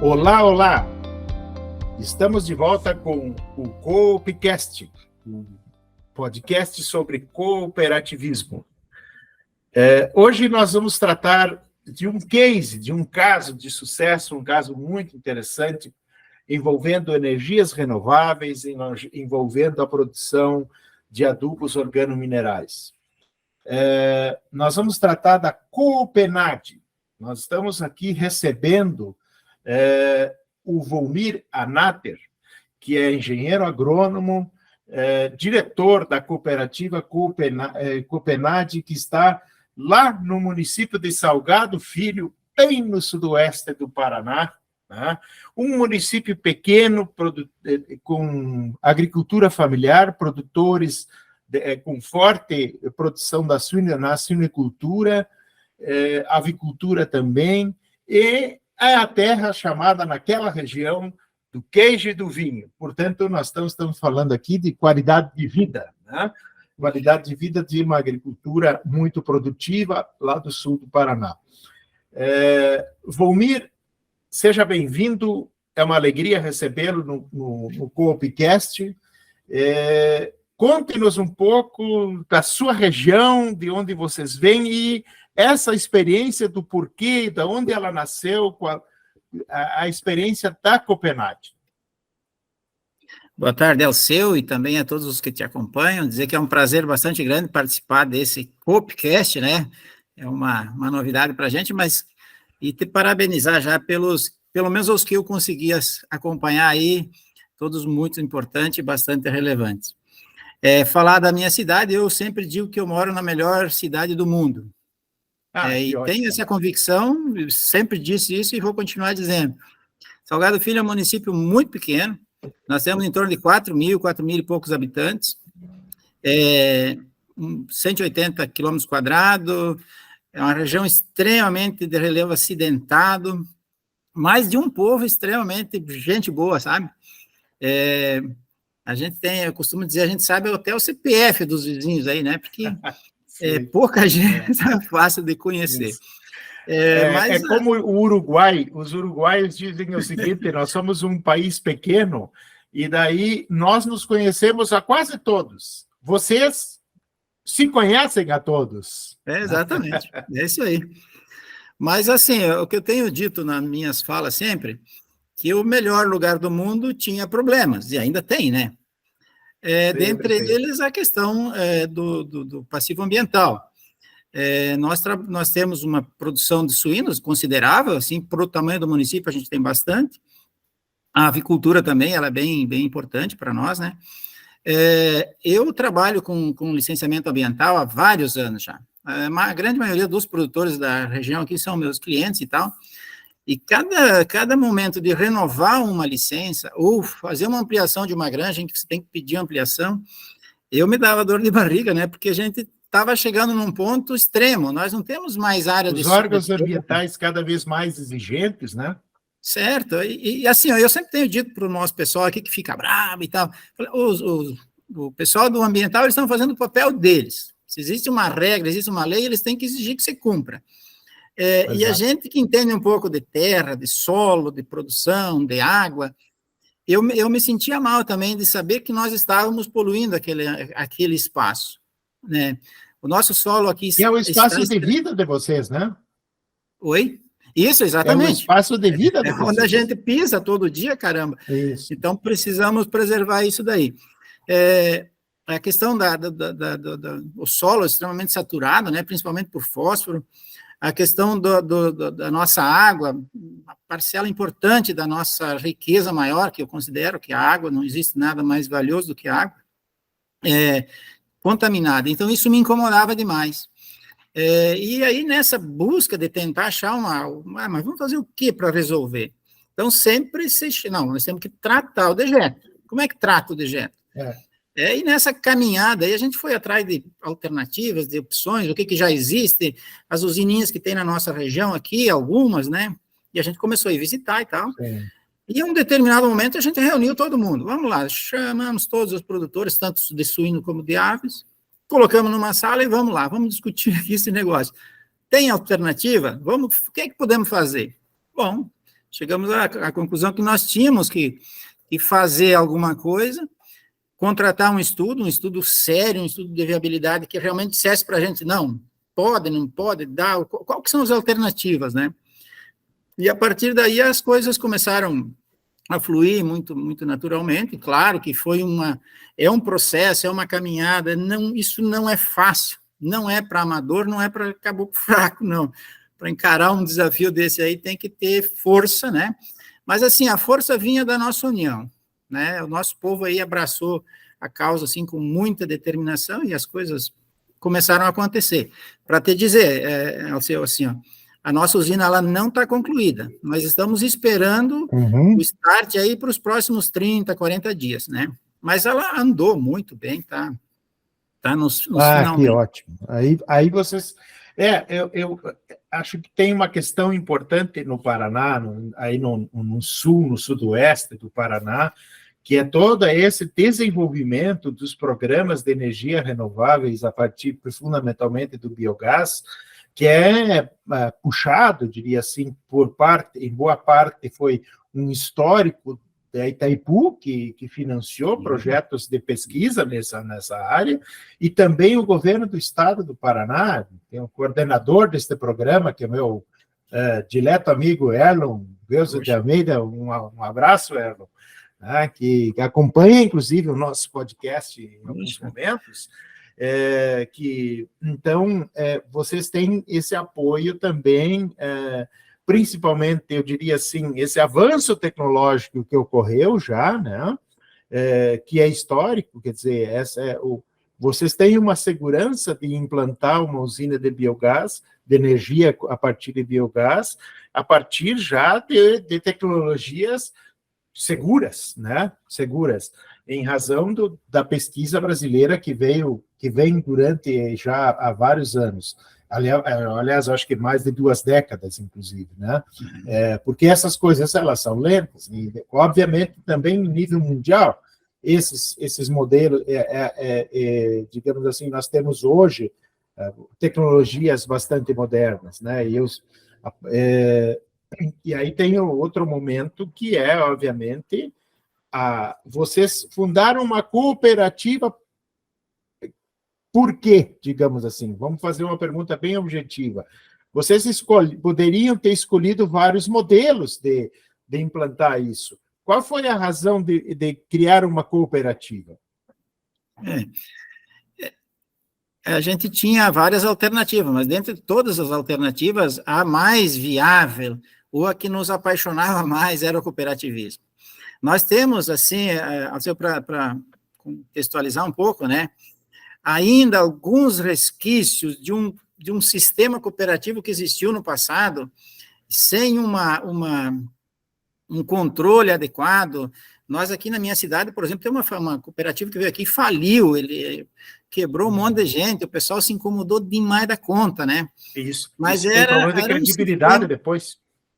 Olá, olá! Estamos de volta com o Coopcast, um podcast sobre cooperativismo. Hoje nós vamos tratar de um case, de um caso de sucesso, um caso muito interessante, envolvendo energias renováveis, envolvendo a produção de adubos organominerais. Nós vamos tratar da Coopenad. Nós estamos aqui recebendo o Volmir Anater, que é engenheiro agrônomo, diretor da cooperativa Coopenad, que está lá no município de Salgado Filho, bem no sudoeste do Paraná, né? Um município pequeno, com agricultura familiar, produtores com forte produção na suinicultura, avicultura também, e é a terra chamada naquela região do queijo e do vinho. Portanto, nós estamos falando aqui de qualidade de vida, né? Qualidade de vida de uma agricultura muito produtiva lá do sul do Paraná. Volmir, seja bem-vindo, é uma alegria recebê-lo no Coopcast. Conte-nos um pouco da sua região, de onde vocês vêm e essa experiência do porquê, de onde ela nasceu, a experiência da Coopenad. Boa tarde ao seu e também a todos os que te acompanham. Dizer que é um prazer bastante grande participar desse Coopcast, né? É uma novidade para a gente, e te parabenizar já pelo menos os que eu consegui acompanhar aí, todos muito importantes e bastante relevantes. Falar da minha cidade, eu sempre digo que eu moro na melhor cidade do mundo. E tenho essa convicção, sempre disse isso e vou continuar dizendo. Salgado Filho é um município muito pequeno, nós temos em torno de 4 mil e poucos habitantes, 180 quilômetros quadrados, é uma região extremamente de relevo acidentado, mas de um povo extremamente gente boa, sabe? Eu costumo dizer, a gente sabe até o CPF dos vizinhos aí, né? Porque pouca gente é fácil de conhecer. Como o Uruguai, os uruguaios dizem o seguinte: nós somos um país pequeno e daí nós nos conhecemos a quase todos. Vocês se conhecem a todos. Exatamente, é isso aí. Mas, assim, o que eu tenho dito nas minhas falas sempre, que o melhor lugar do mundo tinha problemas, e ainda tem, né? Dentre eles, a questão do passivo ambiental. Nós temos uma produção de suínos considerável, assim, para o tamanho do município a gente tem bastante. A avicultura também, ela é bem, bem importante para nós, né? Eu trabalho com licenciamento ambiental há vários anos já. A grande maioria dos produtores da região aqui são meus clientes e tal, e cada momento de renovar uma licença ou fazer uma ampliação de uma granja em que você tem que pedir ampliação, eu me dava dor de barriga, né? Porque a gente estava chegando num ponto extremo, nós não temos mais área de... Os órgãos ambientais cada vez mais exigentes, né? Certo, e assim, eu sempre tenho dito para o nosso pessoal aqui que fica bravo e tal, o pessoal do ambiental, eles estão fazendo o papel deles. Se existe uma regra, existe uma lei, eles têm que exigir que você cumpra. E a gente que entende um pouco de terra, de solo, de produção, de água, eu me sentia mal também de saber que nós estávamos poluindo aquele espaço, né? O nosso solo aqui... Que é o espaço de vida de vocês, né? Oi? Isso, exatamente. É o espaço de vida de vocês. Onde a gente pisa todo dia, caramba. Isso. Então, precisamos preservar isso daí. A questão do solo extremamente saturado, né, principalmente por fósforo, a questão da nossa água, uma parcela importante da nossa riqueza maior, que eu considero que a água, não existe nada mais valioso do que a água, contaminada. Então, isso me incomodava demais. E aí, nessa busca de tentar achar mas vamos fazer o que para resolver? Então, nós temos que tratar o dejeto. Como é que trata o dejeto? E nessa caminhada, aí a gente foi atrás de alternativas, de opções, o que já existe, as usininhas que tem na nossa região aqui, algumas, né? E a gente começou a ir visitar e tal. Sim. E em um determinado momento, a gente reuniu todo mundo. Vamos lá, chamamos todos os produtores, tanto de suíno como de aves, colocamos numa sala e vamos lá, vamos discutir aqui esse negócio. Tem alternativa? O que é que podemos fazer? Bom, chegamos à conclusão que nós tínhamos que fazer alguma coisa, contratar um estudo sério, um estudo de viabilidade que realmente dissesse para a gente, não pode, dá, qual que são as alternativas, né? E a partir daí as coisas começaram a fluir muito, muito naturalmente. Claro que é um processo, é uma caminhada, isso não é fácil, não é para amador, não é para caboclo fraco, não. Para encarar um desafio desse aí tem que ter força, né? Mas, assim, a força vinha da nossa união, né? O nosso povo aí abraçou a causa, assim, com muita determinação e as coisas começaram a acontecer. Para te dizer, Alceu, assim, ó, a nossa usina ela não está concluída, nós estamos esperando o start aí para os próximos 30, 40 dias, né? Mas ela andou muito bem, tá nos finalmente. Que ótimo. Aí vocês... eu acho que tem uma questão importante no Paraná, aí no sul, no sudoeste do Paraná, que é todo esse desenvolvimento dos programas de energia renováveis a partir, fundamentalmente, do biogás, que é puxado, diria assim, em boa parte foi um histórico da Itaipu, que financiou projetos de pesquisa nessa área, e também o governo do estado do Paraná, tem um coordenador deste programa, que é meu dileto amigo Erlon Beuza de Almeida, um abraço, Erlon, que acompanha, inclusive, o nosso podcast em alguns momentos. Então, vocês têm esse apoio também, principalmente, eu diria assim, esse avanço tecnológico que ocorreu já, né, que é histórico, quer dizer, vocês têm uma segurança de implantar uma usina de biogás, de energia a partir de biogás, a partir já de tecnologias seguras, né, em razão da pesquisa brasileira que vem durante já há vários anos. Aliás, acho que mais de 2 décadas, inclusive, né? Porque essas coisas, elas são lentas, e, obviamente, também no nível mundial, esses modelos, digamos assim, nós temos hoje tecnologias bastante modernas, né? E aí tem outro momento que é, obviamente, vocês fundaram uma cooperativa. Por quê, digamos assim? Vamos fazer uma pergunta bem objetiva. Vocês poderiam ter escolhido vários modelos de implantar isso. Qual foi a razão de criar uma cooperativa? A gente tinha várias alternativas, mas dentre todas as alternativas, a mais viável, ou a que nos apaixonava mais, era o cooperativismo. Nós temos, assim, para contextualizar um pouco, né, ainda alguns resquícios de um sistema cooperativo que existiu no passado, sem um controle adequado. Nós aqui na minha cidade, por exemplo, tem uma cooperativa que veio aqui e faliu, ele quebrou um monte de gente, o pessoal se incomodou demais da conta, né? Isso. Mas tem problema de credibilidade depois.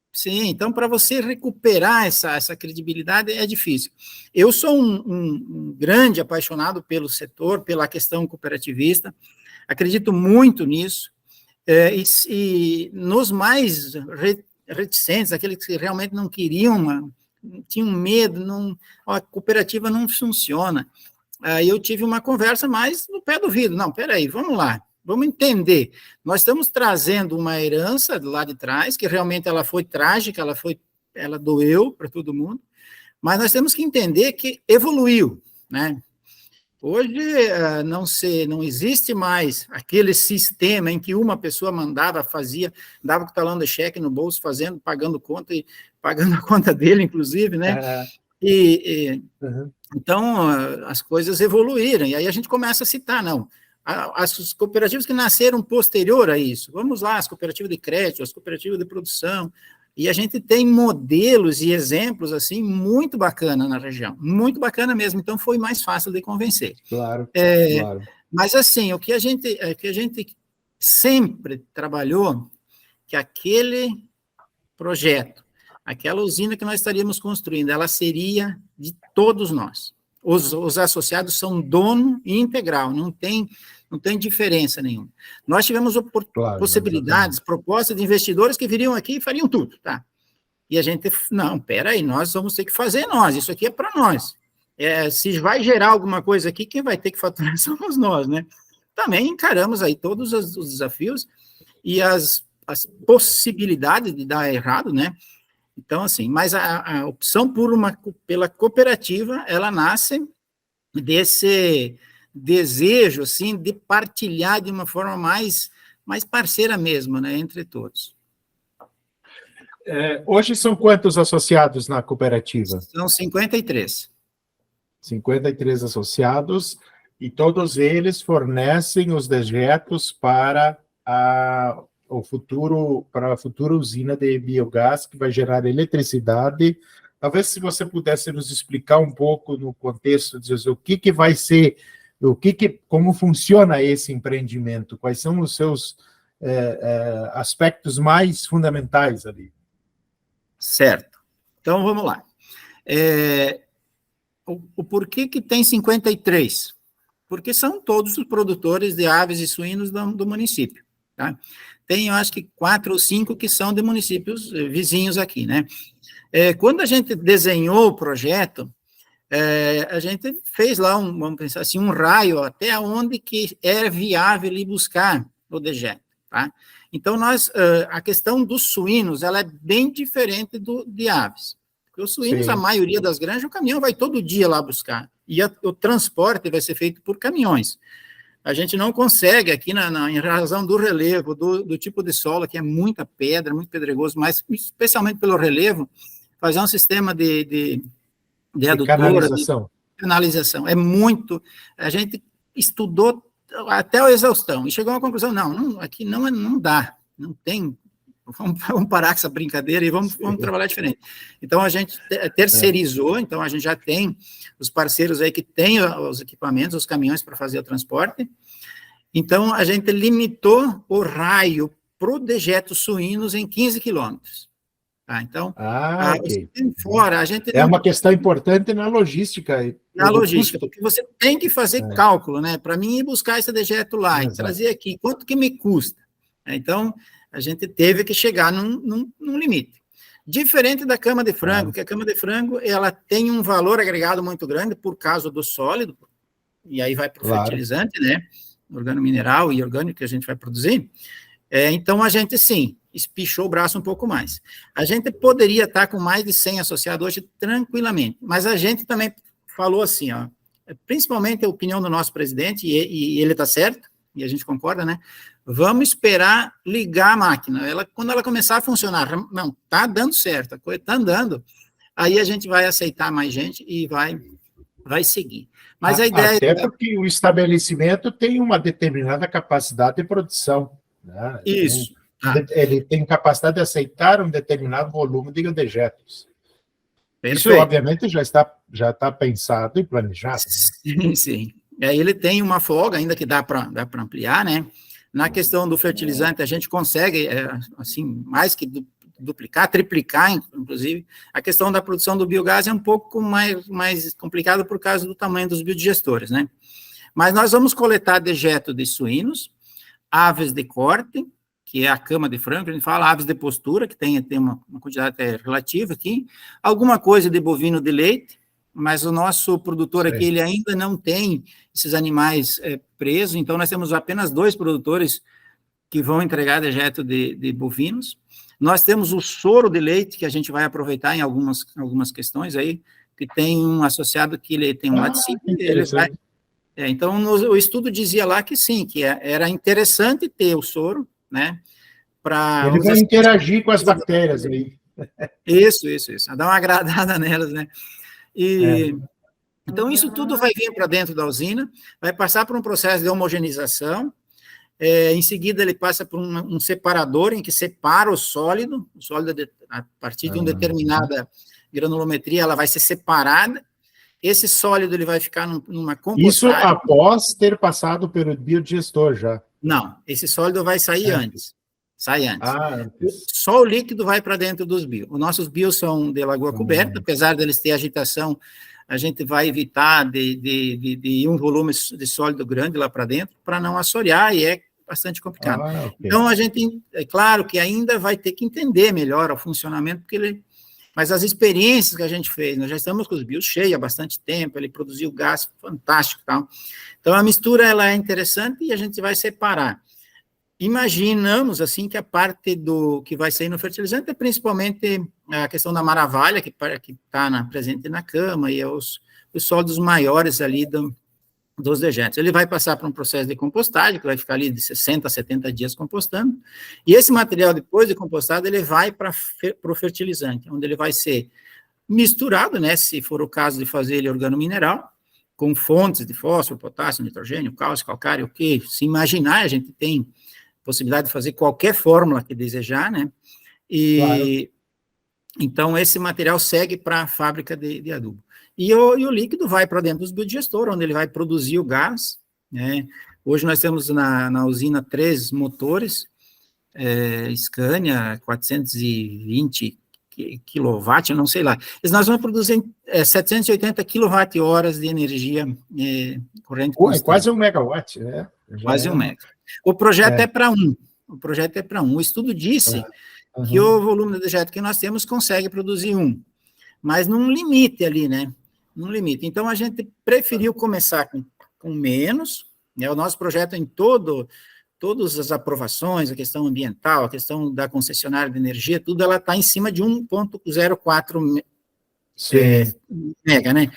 Sim, então para você recuperar essa credibilidade é difícil. Eu sou um grande apaixonado pelo setor, pela questão cooperativista, acredito muito nisso, e nos mais reticentes, aqueles que realmente não queriam, tinham medo, a cooperativa não funciona. Aí eu tive uma conversa mais no pé do vidro, não, peraí, vamos lá. Vamos entender, nós estamos trazendo uma herança lá de trás, que realmente ela foi trágica, ela doeu para todo mundo, mas nós temos que entender que evoluiu, né? Hoje não existe mais aquele sistema em que uma pessoa mandava, dava com o talão de cheque no bolso, pagando conta e pagando a conta dele, inclusive, né? Então, as coisas evoluíram, e aí a gente começa a citar, não, as cooperativas que nasceram posterior a isso, vamos lá, as cooperativas de crédito, as cooperativas de produção, e a gente tem modelos e exemplos, assim, muito bacana na região, muito bacana mesmo, então foi mais fácil de convencer. Claro. Mas, assim, o que a gente sempre trabalhou, que aquele projeto, aquela usina que nós estaríamos construindo, ela seria de todos nós. Os associados são dono integral, não tem diferença nenhuma. Nós tivemos possibilidades, propostas de investidores que viriam aqui e fariam tudo, tá? E a gente, não, peraí, nós vamos ter que fazer nós, isso aqui é para nós. Se vai gerar alguma coisa aqui, quem vai ter que faturar somos nós, né? Também encaramos aí todos os desafios e as possibilidades de dar errado, né? Então, assim, mas a opção pela cooperativa, ela nasce desse desejo, assim, de partilhar de uma forma mais parceira mesmo, né, entre todos. Hoje são quantos associados na cooperativa? São 53. 53 associados, e todos eles fornecem os dejetos para a futura usina de biogás que vai gerar eletricidade. Talvez se você pudesse nos explicar um pouco no contexto, dizer o que vai ser, como funciona esse empreendimento, quais são os seus aspectos mais fundamentais ali. Certo. Então, vamos lá. O porquê que tem 53? Porque são todos os produtores de aves e suínos do município, tá? Tem, eu acho que 4 ou 5 que são de municípios vizinhos aqui, né? Quando a gente desenhou o projeto, a gente fez lá, vamos pensar assim, um raio até onde que é viável ir buscar o dejeto, tá? Então, a questão dos suínos, ela é bem diferente de aves. Porque os suínos, sim, a maioria das granjas, o caminhão vai todo dia lá buscar. E o transporte vai ser feito por caminhões. A gente não consegue aqui, em razão do relevo, do tipo de solo, que é muita pedra, muito pedregoso, mas especialmente pelo relevo, fazer um sistema de adutora, canalização. Canalização. A gente estudou até a exaustão e chegou a uma conclusão, aqui não dá, não tem, vamos parar com essa brincadeira e vamos trabalhar diferente. Então, a gente terceirizou, então a gente já tem os parceiros aí que têm os equipamentos, os caminhões para fazer o transporte. Então, a gente limitou o raio para o dejeto suínos em 15 quilômetros. Tá? Então, okay. Fora, a gente uma questão importante na logística. Na logística, porque você tem que fazer cálculo, né? Para mim ir buscar esse dejeto lá e trazer aqui, quanto que me custa? Então, a gente teve que chegar num limite. Diferente da cama de frango, que a cama de frango, ela tem um valor agregado muito grande por causa do sólido, e aí vai para o fertilizante, né? Organomineral e orgânico que a gente vai produzir. Então, a gente, sim, espichou o braço um pouco mais. A gente poderia estar com mais de 100 associados hoje tranquilamente, mas a gente também falou assim, ó, principalmente a opinião do nosso presidente, e ele está certo, e a gente concorda, né? Vamos esperar ligar a máquina. Quando ela começar a funcionar, não, está dando certo, a coisa está andando, aí a gente vai aceitar mais gente e vai seguir. Mas a ideia... Até porque o estabelecimento tem uma determinada capacidade de produção, né? Isso. Ele tem capacidade de aceitar um determinado volume de dejetos. Perfeito. Isso, obviamente, já está pensado e planejado. Sim, sim. E aí ele tem uma folga ainda que dá para ampliar, né? Na questão do fertilizante, a gente consegue, assim, mais que duplicar, triplicar, inclusive. A questão da produção do biogás é um pouco mais complicada por causa do tamanho dos biodigestores, né? Mas nós vamos coletar dejeto de suínos, aves de corte, que é a cama de frango, a gente fala aves de postura, que tem uma quantidade relativa aqui, alguma coisa de bovino de leite, mas o nosso produtor aqui, ele ainda não tem esses animais presos, então nós temos apenas 2 produtores que vão entregar dejeto de bovinos. Nós temos o soro de leite, que a gente vai aproveitar em algumas questões aí, que tem um associado que ele tem um laticínio, ele vai... Então, o estudo dizia lá que sim, que era interessante ter o soro, né? Ele vai interagir com as bactérias aí. Isso, dar uma agradada nelas, né? Então, isso tudo vai vir para dentro da usina, vai passar por um processo de homogeneização, em seguida ele passa por um separador em que separa o sólido a partir de uma determinada granulometria, ela vai ser separada. Esse sólido ele vai ficar numa compostagem. Isso após ter passado pelo biodigestor já? Não, esse sólido vai sair antes. Sai antes. Antes. Só o líquido vai para dentro dos bios. Os nossos bios são de lagoa coberta, apesar deles ter agitação, a gente vai evitar de um volume de sólido grande lá para dentro, para não assorear, e é bastante complicado. Okay. Então, a gente, é claro que ainda vai ter que entender melhor o funcionamento, porque mas as experiências que a gente fez, nós já estamos com os bios cheios há bastante tempo, ele produziu gás fantástico e tal. Então, a mistura, ela é interessante e a gente vai separar. Imaginamos, assim, que a parte do que vai sair no fertilizante é principalmente a questão da maravalha, que está presente na cama, e é os sólidos maiores ali dos dejetos. Ele vai passar para um processo de compostagem, que vai ficar ali de 60 a 70 dias compostando, e esse material, depois de compostado, ele vai para o fertilizante, onde ele vai ser misturado, né, se for o caso de fazer ele organomineral, com fontes de fósforo, potássio, nitrogênio, cálcio, calcário, o que se imaginar, a gente tem possibilidade de fazer qualquer fórmula que desejar, né, e claro. Então esse material segue para a fábrica de adubo. E o líquido vai para dentro dos biodigestores, onde ele vai produzir o gás, né. Hoje nós temos na usina 3 motores, Scania 420 kW, não sei lá. Nós vamos produzir 780 kWh de energia corrente constante. É quase 1 megawatt, né? Quase 1 mega. O projeto é para 1. O projeto é para 1. O estudo disse que o volume de dejeto que nós temos consegue produzir 1, mas num limite ali, né? Num limite. Então, a gente preferiu começar com menos, né? O nosso projeto em todas as aprovações, a questão ambiental, a questão da concessionária de energia, tudo ela está em cima de 1,04 mega, né?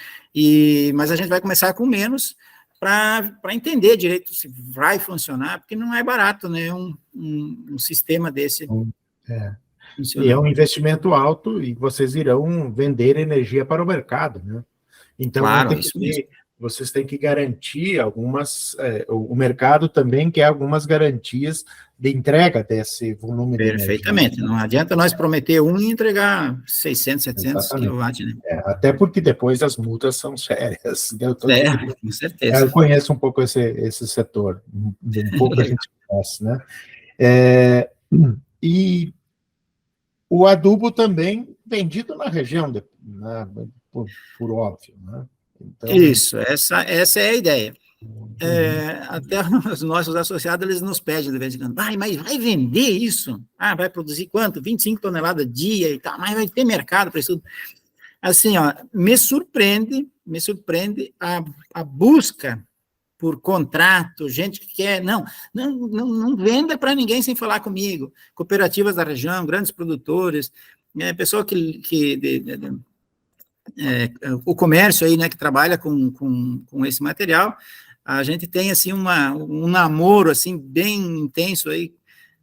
Mas a gente vai começar com menos para entender direito se vai funcionar, porque não é barato, né? Um sistema desse. E é um investimento alto e vocês irão vender energia para o mercado, né? Então, claro, isso mesmo. Vocês têm que garantir algumas, o mercado também quer algumas garantias de entrega desse volume de energia. Perfeitamente, não adianta nós prometer e entregar 600, 700 kW, né? Até porque depois as multas são sérias. Com certeza. Eu conheço um pouco esse setor, um pouco a gente conhece, né? E o adubo também vendido na região, por óbvio, né? Então, isso, essa é a ideia. Até os nossos associados, eles nos pedem de vez em quando, mas vai vender isso? Vai produzir quanto? 25 toneladas dia e tal, mas vai ter mercado para isso tudo. Assim, me surpreende a busca por contrato, gente que quer, não venda para ninguém sem falar comigo, cooperativas da região, grandes produtores, pessoal o comércio aí, né, que trabalha com esse material, a gente tem, assim, um namoro, assim, bem intenso aí,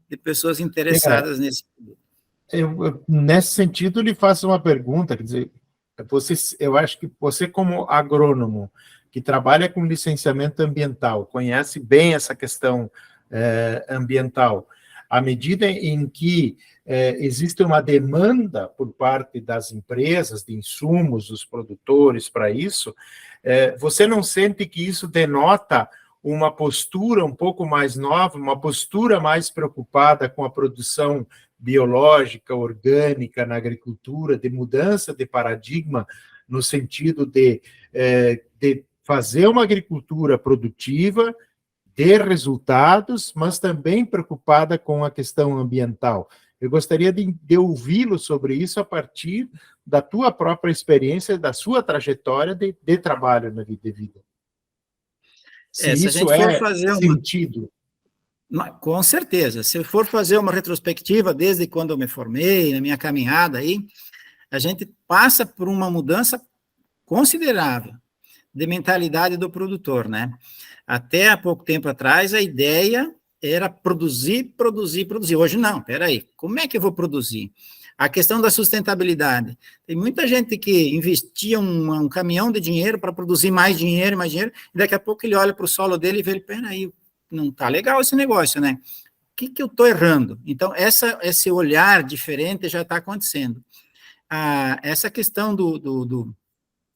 de pessoas interessadas nesse produto. Nesse sentido, lhe faço uma pergunta, quer dizer, eu acho que você, como agrônomo, que trabalha com licenciamento ambiental, conhece bem essa questão ambiental, à medida em que existe uma demanda por parte das empresas, de insumos, dos produtores para isso, você não sente que isso denota uma postura um pouco mais nova, uma postura mais preocupada com a produção biológica, orgânica na agricultura, de mudança de paradigma, no sentido de fazer uma agricultura produtiva, ter resultados, mas também preocupada com a questão ambiental? Eu gostaria de ouvi-lo sobre isso a partir da tua própria experiência, da sua trajetória de trabalho na vida. Se isso sentido. Com certeza. Se for fazer uma retrospectiva desde quando eu me formei, na minha caminhada aí, a gente passa por uma mudança considerável de mentalidade do produtor, né? Até há pouco tempo atrás, a ideia era produzir. Hoje não, peraí, como é que eu vou produzir? A questão da sustentabilidade. Tem muita gente que investia um caminhão de dinheiro para produzir mais dinheiro, e daqui a pouco ele olha para o solo dele e vê, peraí, não está legal esse negócio, né? O que eu estou errando? Então, esse olhar diferente já está acontecendo. Essa questão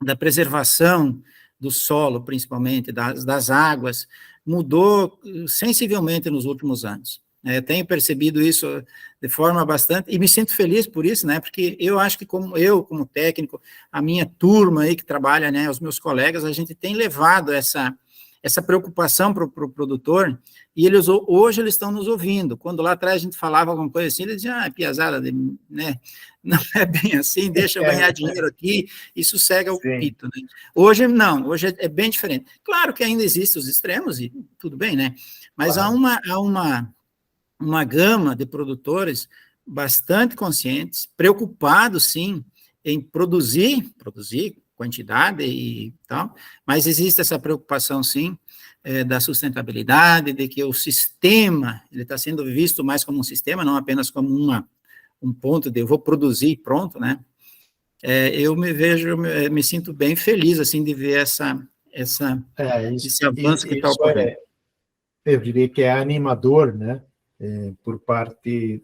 da preservação do solo, principalmente, das águas, mudou sensivelmente nos últimos anos. Eu tenho percebido isso de forma bastante, e me sinto feliz por isso, né, porque eu acho que como técnico, a minha turma aí que trabalha, né, os meus colegas, a gente tem levado essa preocupação para o produtor, e hoje eles estão nos ouvindo. Quando lá atrás a gente falava alguma coisa assim, eles diziam, piazada, né? Não é bem assim, deixa eu ganhar dinheiro aqui e sossega o pito, né? Hoje não, hoje é bem diferente. Claro que ainda existem os extremos, e tudo bem, né? Mas há uma gama de produtores bastante conscientes, preocupados, sim, em produzir quantidade e tal, mas existe essa preocupação, sim, da sustentabilidade, de que o sistema, ele está sendo visto mais como um sistema, não apenas como um ponto de eu vou produzir e pronto, né? Eu me sinto bem feliz, assim, de ver esse avanço que está ocorrendo. Eu diria que é animador, né? Por parte...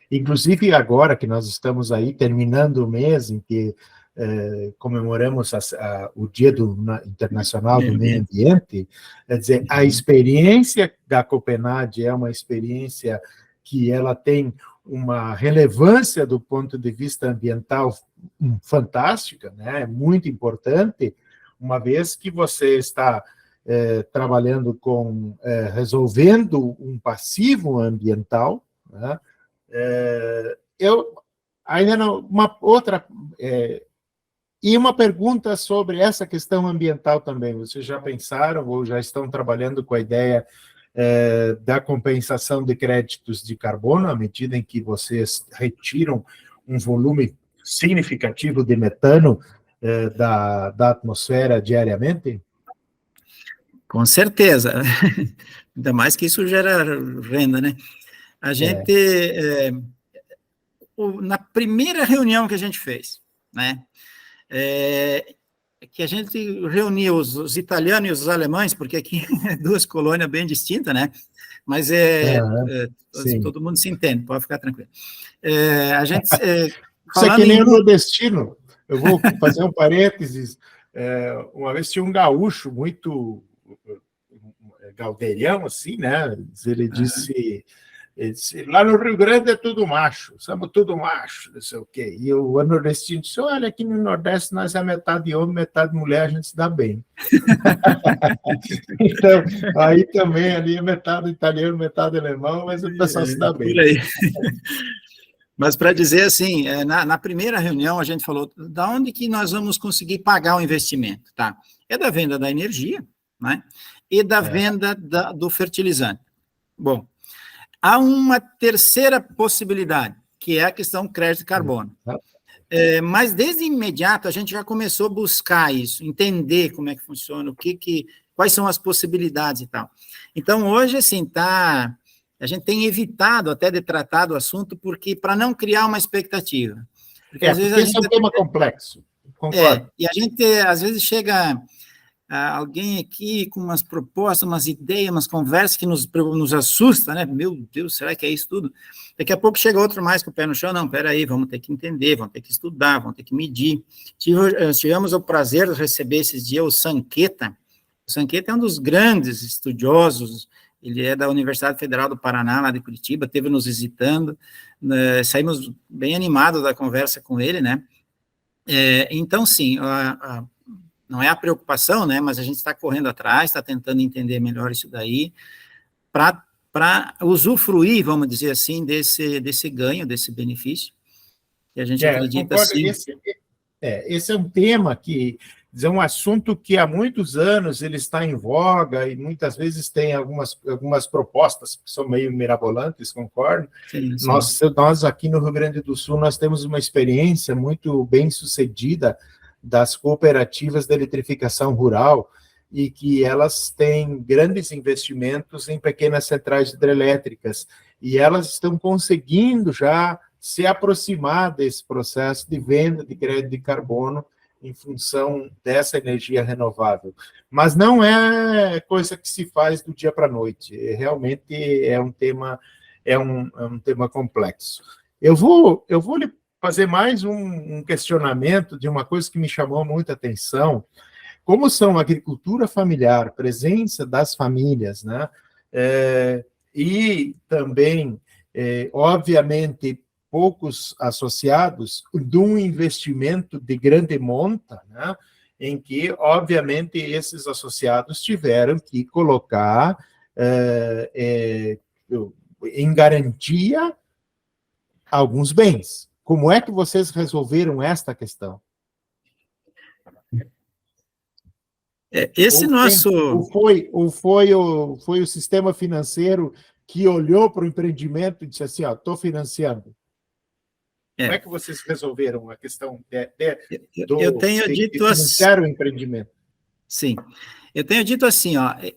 inclusive agora que nós estamos aí terminando o mês em que comemoramos o Dia Internacional do Meio Ambiente, quer dizer, a experiência da Copenhague é uma experiência que ela tem uma relevância do ponto de vista ambiental fantástica, né? Muito importante, uma vez que você está trabalhando resolvendo um passivo ambiental, né? Eu ainda não, e uma pergunta sobre essa questão ambiental também. Vocês já pensaram ou já estão trabalhando com a ideia da compensação de créditos de carbono, à medida em que vocês retiram um volume significativo de metano da atmosfera diariamente? Com certeza. Ainda mais que isso gera renda, né? A gente, na primeira reunião que a gente fez, né? Que a gente reuniu os italianos e os alemães, porque aqui é duas colônias bem distintas, né? Mas todo mundo se entende, pode ficar tranquilo. A gente... Isso é que nem o nordestino. Eu vou fazer um parênteses. Uma vez tinha um gaúcho muito galderião, assim, né? Ele disse, lá no Rio Grande é tudo macho, somos tudo macho, não sei o quê. E o nordestino disse, olha, aqui no Nordeste nós é metade homem, metade mulher, a gente se dá bem. Então, aí também ali é metade italiano, metade alemão, mas o pessoal se dá bem. Por aí. Mas para dizer assim, na primeira reunião a gente falou, da onde que nós vamos conseguir pagar o investimento, tá? É da venda da energia, né? E da venda do fertilizante. Bom, há uma terceira possibilidade, que é a questão crédito de carbono. Mas desde imediato a gente já começou a buscar isso, entender como é que funciona, quais são as possibilidades e tal. Então hoje, assim, a gente tem evitado até de tratar do assunto, porque para não criar uma expectativa. Porque às vezes esse é um tema complexo. Concordo. E a gente, às vezes, chega alguém aqui com umas propostas, umas ideias, umas conversas que nos assusta, né? Meu Deus, será que é isso tudo? Daqui a pouco chega outro mais com o pé no chão, não, peraí, vamos ter que entender, vamos ter que estudar, vamos ter que medir. Tivemos o prazer de receber esses dias o Sanqueta. O Sanqueta é um dos grandes estudiosos, ele é da Universidade Federal do Paraná, lá de Curitiba, esteve nos visitando, saímos bem animados da conversa com ele, né? Então, sim, não é a preocupação, né, mas a gente está correndo atrás, está tentando entender melhor isso daí, para usufruir, vamos dizer assim, desse ganho, desse benefício, que a gente acredita, sim. Esse é um tema que, é um assunto que há muitos anos ele está em voga e muitas vezes tem algumas propostas que são meio mirabolantes, concordo? Sim, sim. Nós aqui no Rio Grande do Sul, nós temos uma experiência muito bem sucedida das cooperativas de eletrificação rural e que elas têm grandes investimentos em pequenas centrais hidrelétricas e elas estão conseguindo já se aproximar desse processo de venda de crédito de carbono em função dessa energia renovável. Mas não é coisa que se faz do dia para a noite, realmente é um tema complexo. Eu vou lhe fazer mais um questionamento de uma coisa que me chamou muita atenção, como são a agricultura familiar, presença das famílias, né? E também, obviamente, poucos associados de um investimento de grande monta, né? em que, obviamente, esses associados tiveram que colocar em garantia alguns bens. Como é que vocês resolveram esta questão? Esse nosso... foi o sistema financeiro que olhou para o empreendimento e disse assim, estou financiando. Como é que vocês resolveram a questão eu tenho dito de financiar o empreendimento? Sim, eu tenho dito assim,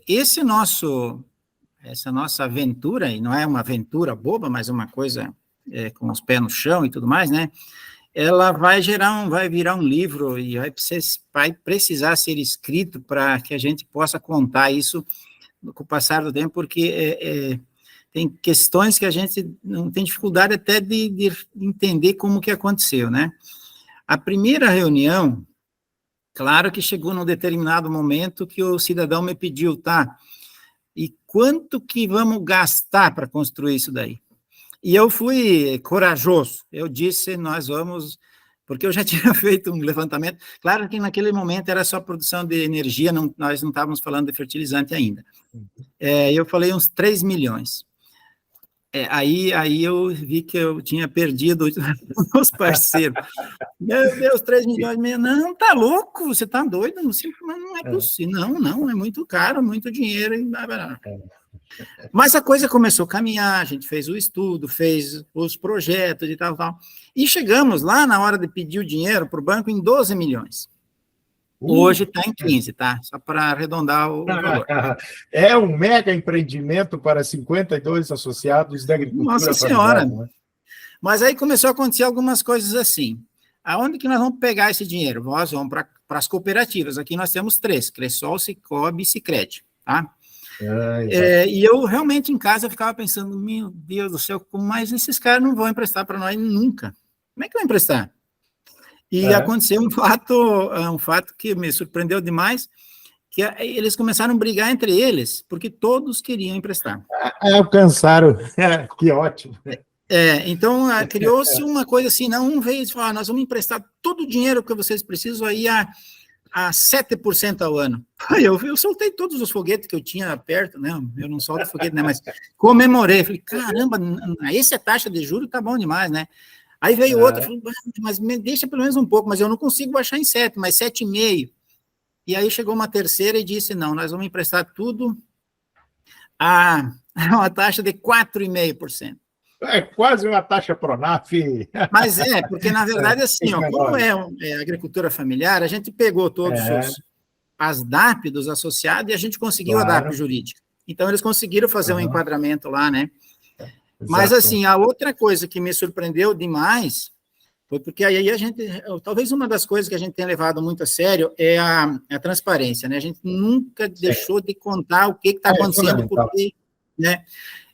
essa nossa aventura, e não é uma aventura boba, mas uma coisa com os pés no chão e tudo mais, né? Ela vai virar um livro e vai precisar ser escrito para que a gente possa contar isso com o passar do tempo, porque tem questões que a gente não tem dificuldade até de entender como que aconteceu, né? A primeira reunião, claro que chegou num determinado momento que o cidadão me pediu, tá? E quanto que vamos gastar para construir isso daí? E eu fui corajoso, eu disse, nós vamos, porque eu já tinha feito um levantamento, claro que naquele momento era só produção de energia, nós não estávamos falando de fertilizante ainda. Eu falei uns 3 milhões. Aí eu vi que eu tinha perdido os meus parceiros. Meu Deus, 3 milhões, não, tá louco, você tá doido, não é possível, não, é muito caro, muito dinheiro, e blá, blá. Mas a coisa começou a caminhar, a gente fez o estudo, fez os projetos e tal, e chegamos lá na hora de pedir o dinheiro para o banco em 12 milhões. Hoje está em 15, tá? Só para arredondar o valor. É um mega empreendimento para 52 associados da agricultura. Nossa Senhora! Né? Mas aí começou a acontecer algumas coisas assim. Aonde que nós vamos pegar esse dinheiro? Nós vamos para as cooperativas. Aqui nós temos 3, Cressol, Sicoob e Sicredi, tá? E eu realmente em casa eu ficava pensando, meu Deus do céu, mas esses caras não vão emprestar para nós nunca. Como é que vão emprestar? E aconteceu um fato que me surpreendeu demais, que eles começaram a brigar entre eles, porque todos queriam emprestar. Alcançaram, que ótimo. Então, criou-se uma coisa assim, não, um veio e falou, nós vamos emprestar todo o dinheiro que vocês precisam aí a 7% ao ano. Eu soltei todos os foguetes que eu tinha perto, né? Eu não solto foguete, né? Mas comemorei. Falei, caramba, essa taxa de juros tá bom demais, né? Aí veio outra, falou, mas me deixa pelo menos um pouco, mas eu não consigo baixar em 7, mas 7,5. E aí chegou uma terceira e disse, não, nós vamos emprestar tudo a uma taxa de 4,5%. É quase uma taxa Pronaf. Mas porque na verdade, assim, como é agricultura familiar, a gente pegou todos as DAP dos associados e a gente conseguiu a DAP jurídica. Então, eles conseguiram fazer um enquadramento lá, né? Mas, assim, a outra coisa que me surpreendeu demais foi porque aí a gente, talvez uma das coisas que a gente tem levado muito a sério é a transparência, né? A gente nunca deixou de contar o que está acontecendo, porque, né?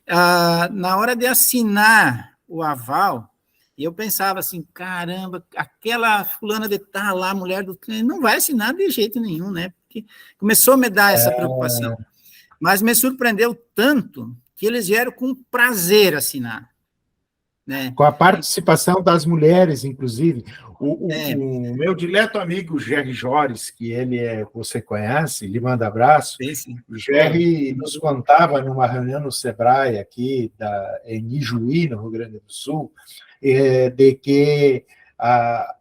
Na hora de assinar o aval, eu pensava assim, caramba, aquela fulana de tal lá, mulher do cliente, não vai assinar de jeito nenhum, né? Porque começou a me dar essa preocupação. Mas me surpreendeu tanto que eles vieram com prazer assinar. Né? Com a participação das mulheres, inclusive. O meu dileto amigo Gerry Jores, que você conhece, lhe manda abraço. Sim. O Gerry nos contava numa reunião no Sebrae, aqui em Ijuí, no Rio Grande do Sul, de que a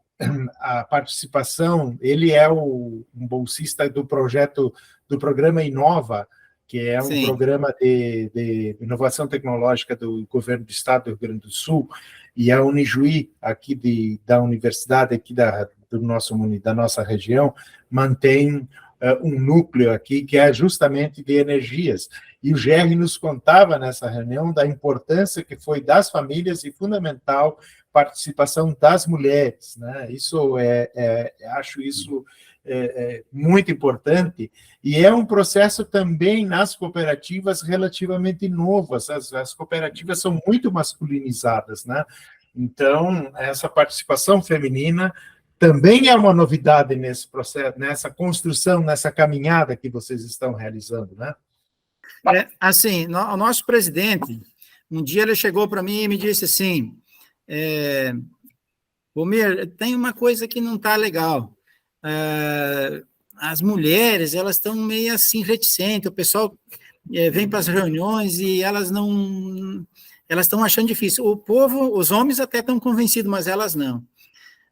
participação, ele é um bolsista do programa Inova, que é um programa de inovação tecnológica do governo do estado do Rio Grande do Sul, e a Unijuí, aqui da universidade aqui da nossa região, mantém um núcleo aqui que é justamente de energias. E o Gerry nos contava nessa reunião da importância que foi das famílias e fundamental participação das mulheres, né? Isso acho isso muito importante, e é um processo também nas cooperativas relativamente novo. As cooperativas são muito masculinizadas, né? Então, essa participação feminina também é uma novidade nesse processo, nessa construção, nessa caminhada que vocês estão realizando, né? Assim, o nosso presidente, um dia ele chegou para mim e me disse assim, Romir, tem uma coisa que não está legal. as mulheres, elas estão meio assim reticentes, o pessoal vem para as reuniões e elas estão achando difícil. O povo, os homens até estão convencidos, mas elas não.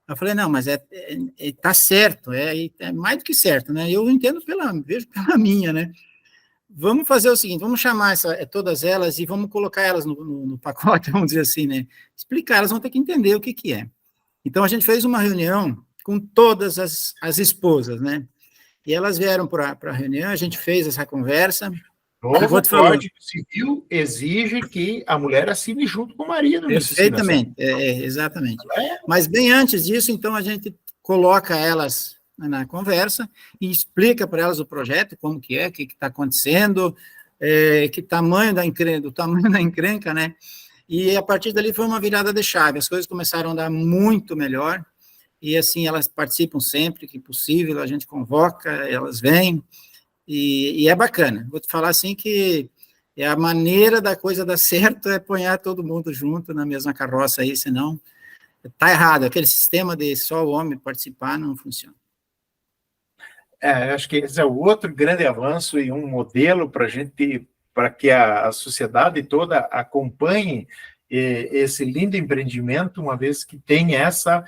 Eu falei, não, mas tá certo, é mais do que certo, né? Eu entendo vejo pela minha, né? Vamos fazer o seguinte, vamos chamar todas elas e vamos colocar elas no pacote, vamos dizer assim, né? Explicar, elas vão ter que entender o que é. Então, a gente fez uma reunião com todas as esposas, né? E elas vieram para a reunião, a gente fez essa conversa. O Código Civil exige que a mulher assine junto com o marido. Perfeitamente, exatamente. Mas bem antes disso, então, a gente coloca elas na conversa e explica para elas o projeto, como que é, o que está acontecendo, que tamanho do tamanho da encrenca, né? E a partir dali foi uma virada de chave, as coisas começaram a dar muito melhor, e assim, elas participam sempre que possível, a gente convoca, elas vêm, e é bacana. Vou te falar assim que a maneira da coisa dar certo é pôr todo mundo junto na mesma carroça aí, senão tá errado, aquele sistema de só o homem participar não funciona. Acho que esse é o outro grande avanço e um modelo para que a sociedade toda acompanhe esse lindo empreendimento, uma vez que tem essa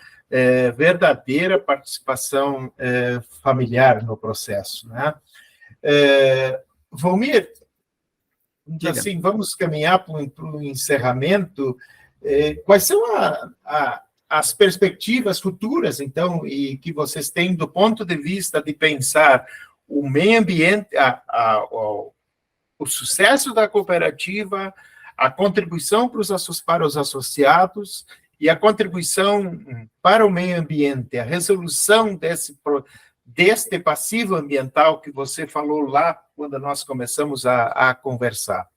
verdadeira participação familiar no processo, né? Valmir, assim, vamos caminhar para o encerramento. Quais são as perspectivas futuras, então, e que vocês têm do ponto de vista de pensar o meio ambiente, o sucesso da cooperativa, a contribuição para os associados e a contribuição para o meio ambiente, a resolução deste passivo ambiental que você falou lá quando nós começamos a conversar?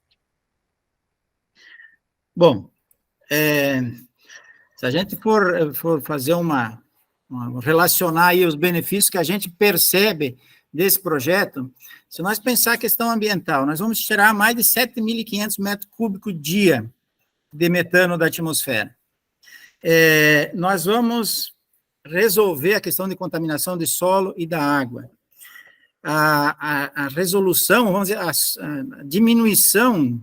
Bom, se a gente for fazer relacionar aí os benefícios que a gente percebe desse projeto, se nós pensar a questão ambiental, nós vamos tirar mais de 7.500 metros cúbicos dia de metano da atmosfera. Nós vamos resolver a questão de contaminação de solo e da água. A resolução, vamos dizer, a diminuição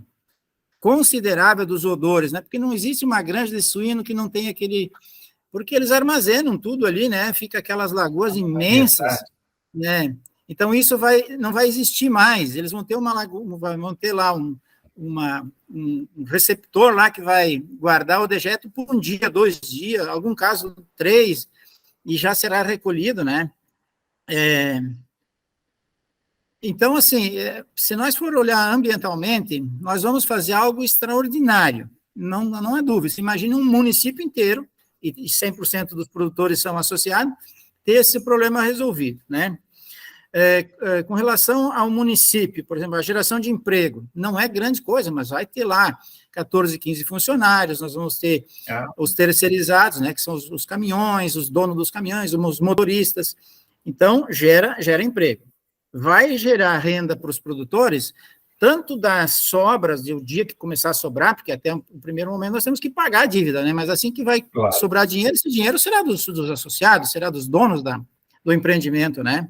considerável dos odores, né? Porque não existe uma granja de suíno que não tenha porque eles armazenam tudo ali, né? Fica aquelas lagoas imensas, né? Então isso não vai existir mais. Eles vão ter uma lagoa, vão ter lá um receptor lá que vai guardar o dejeto por 1 dia, 2 dias, em algum caso 3, e já será recolhido, né? Então, assim, se nós for olhar ambientalmente, nós vamos fazer algo extraordinário, não é dúvida. Você imagina um município inteiro, e 100% dos produtores são associados, ter esse problema resolvido, né? Com relação ao município, por exemplo, a geração de emprego, não é grande coisa, mas vai ter lá 14, 15 funcionários, nós vamos ter os terceirizados, né, que são os caminhões, os donos dos caminhões, os motoristas, então gera emprego. Vai gerar renda para os produtores, tanto das sobras, do dia que começar a sobrar, porque até o primeiro momento nós temos que pagar a dívida, né? Mas assim que vai sobrar dinheiro, esse dinheiro será dos associados, será dos donos do empreendimento, né?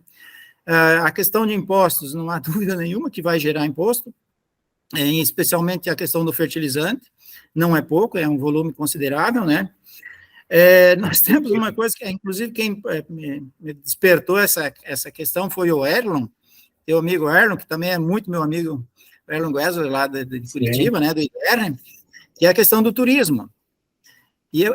A questão de impostos, não há dúvida nenhuma que vai gerar imposto, especialmente a questão do fertilizante, não é pouco, é um volume considerável, né? Nós temos uma coisa que, inclusive, quem me despertou essa questão foi o Erlon, teu amigo Erlon, que também é muito meu amigo, Erlon Wesley, lá de Curitiba, né, do IDR, que é a questão do turismo. E a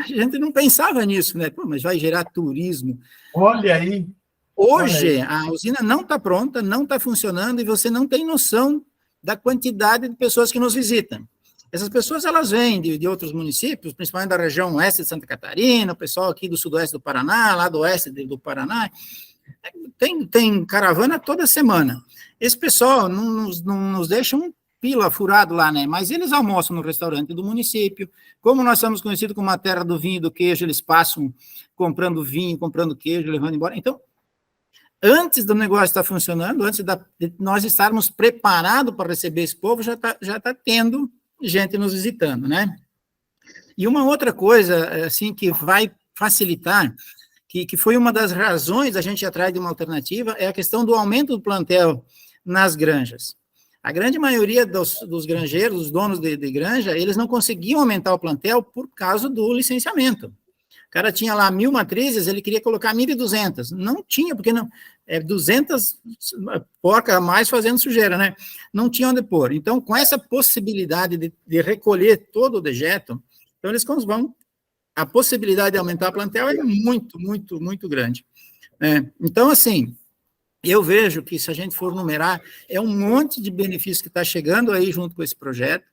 gente não pensava nisso, né? Pô, mas vai gerar turismo. Olha aí. Hoje, a usina não está pronta, não está funcionando, e você não tem noção da quantidade de pessoas que nos visitam. Essas pessoas, elas vêm de outros municípios, principalmente da região oeste de Santa Catarina, o pessoal aqui do sudoeste do Paraná, lá do oeste do Paraná, tem caravana toda semana. Esse pessoal não nos deixa um pila furado lá, né? Mas eles almoçam no restaurante do município. Como nós somos conhecidos como a terra do vinho e do queijo, eles passam comprando vinho, comprando queijo, levando embora. Então, antes do negócio estar funcionando, antes de nós estarmos preparados para receber esse povo, já tá tendo gente nos visitando, né? E uma outra coisa, assim, que vai facilitar, que foi uma das razões da gente ir atrás de uma alternativa, é a questão do aumento do plantel nas granjas. A grande maioria dos granjeiros, dos donos de granja, eles não conseguiam aumentar o plantel por causa do licenciamento. O cara tinha lá 1.000 matrizes, ele queria colocar 1.200. Não tinha, porque não, 200 porca a mais fazendo sujeira, né? Não tinha onde pôr. Então, com essa possibilidade de recolher todo o dejeto, então eles vão... A possibilidade de aumentar o plantel é muito, muito, muito grande. Então, assim... Eu vejo que, se a gente for numerar, é um monte de benefícios que está chegando aí junto com esse projeto.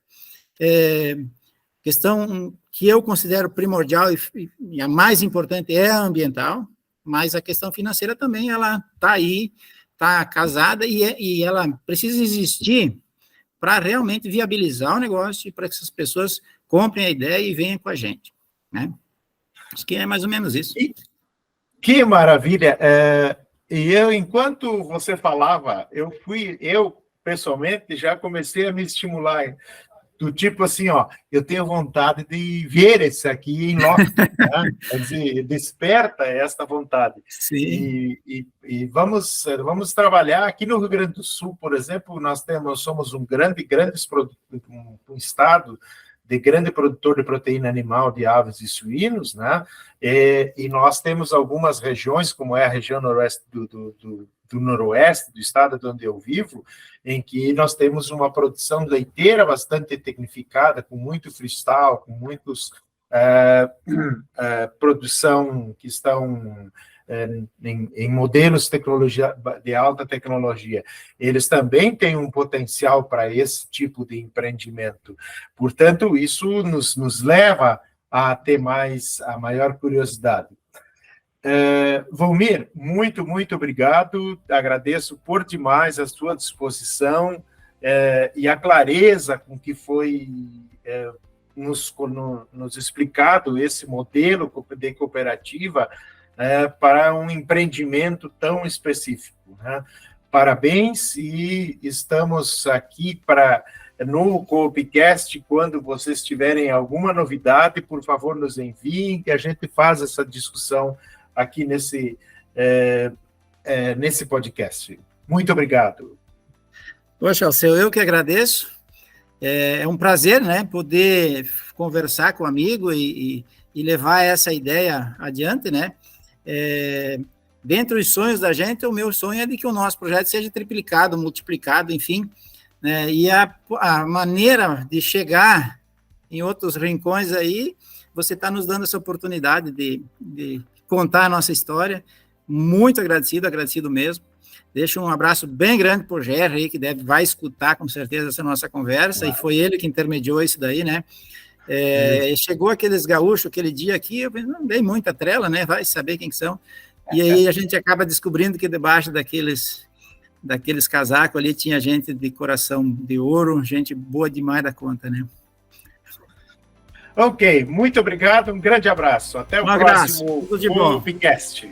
Questão que eu considero primordial e a mais importante é a ambiental, mas a questão financeira também, ela está aí, está casada e ela precisa existir para realmente viabilizar o negócio e para que essas pessoas comprem a ideia e venham com a gente, né? Acho que é mais ou menos isso. Que maravilha! E enquanto você falava, eu pessoalmente já comecei a me estimular, do tipo assim, ó, eu tenho vontade de ver isso aqui em loco, né? Quer dizer, desperta esta vontade. Sim. E vamos trabalhar aqui no Rio Grande do Sul, por exemplo, nós somos um estado de grande produtor de proteína animal de aves e suínos, né? E nós temos algumas regiões, como é a região noroeste do noroeste do estado onde eu vivo, em que nós temos uma produção leiteira bastante tecnificada, com muito freestyle, com muitos produção que estão em modelos de tecnologia, de alta tecnologia. Eles também têm um potencial para esse tipo de empreendimento. Portanto, isso nos leva a ter a maior curiosidade. Volmir, muito, muito obrigado, agradeço por demais a sua disposição e a clareza com que foi nos explicado esse modelo de cooperativa para um empreendimento tão específico, né? Parabéns, e estamos aqui no Coopcast, quando vocês tiverem alguma novidade, por favor, nos enviem, que a gente faz essa discussão aqui nesse podcast. Muito obrigado. Poxa, Alceu, eu que agradeço. É um prazer, né, poder conversar com o amigo e levar essa ideia adiante, né? Dentre os sonhos da gente, o meu sonho é de que o nosso projeto seja triplicado, multiplicado, enfim, né? E a maneira de chegar em outros rincões aí, você está nos dando essa oportunidade de contar a nossa história. Muito agradecido mesmo. Deixo um abraço bem grande para o Gerry aí, que vai escutar com certeza essa nossa conversa, claro. E foi ele que intermediou isso daí, né? Chegou aqueles gaúchos aquele dia aqui, eu não dei muita trela, né? Vai saber quem são. E aí a gente acaba descobrindo que debaixo daqueles casacos ali tinha gente de coração de ouro, gente boa demais da conta, né? Ok, muito obrigado, um grande abraço. Até o próximo podcast.